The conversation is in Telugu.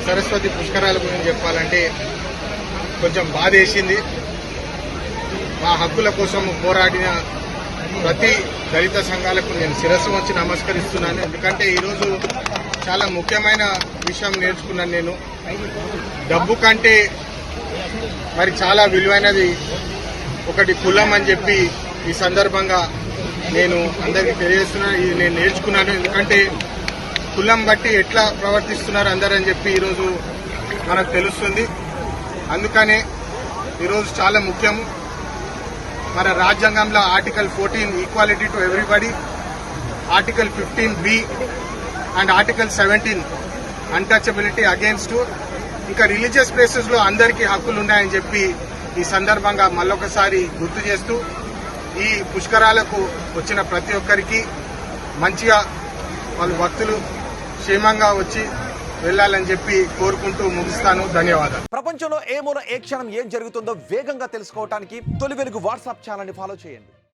సరస్వతి పుష్కరాల గురించి చెప్పాలంటే కొంచెం బాధేసింది. మా హక్కుల కోసం పోరాడిన ప్రతి దళిత సంఘాలకు నేను శిరస్సు వచ్చి నమస్కరిస్తున్నాను. ఎందుకంటే ఈరోజు చాలా ముఖ్యమైన విషయం నేర్చుకున్నాను. నేను డబ్బు కంటే మరి చాలా విలువైనది ఒకటి కులం అని చెప్పి ఈ సందర్భంగా నేను అందరికీ తెలియజేస్తున్నాను. ఇది నేను నేర్చుకున్నాను. ఎందుకంటే కులం బట్టి ఎట్లా ప్రవర్తిస్తున్నారు అందరని చెప్పి ఈరోజు మనకు తెలుస్తుంది. అందుకనే ఈరోజు చాలా ముఖ్యం. మన రాజ్యాంగంలో article 14 equality to everybody, article 15B and article 17 untouchability against, ఇంకా రిలీజియస్ ప్లేసెస్ లో అందరికీ హక్కులు ఉన్నాయని చెప్పి ఈ సందర్భంగా మళ్ళొకసారి గుర్తు చేస్తూ ఈ పుష్కరాలకు వచ్చిన ప్రతి ఒక్కరికి మంచిగా వాళ్ళ భక్తులు క్షేమంగా వచ్చి వెళ్లాలని చెప్పి కోరుకుంటూ ముగిస్తాను. ధన్యవాదాలు. ప్రపంచంలో ఏ మూల ఏ క్షణం ఏం జరుగుతుందో వేగంగా తెలుసుకోవడానికి తొలి వెలుగు వాట్సాప్ ఛానల్ ని ఫాలో చేయండి.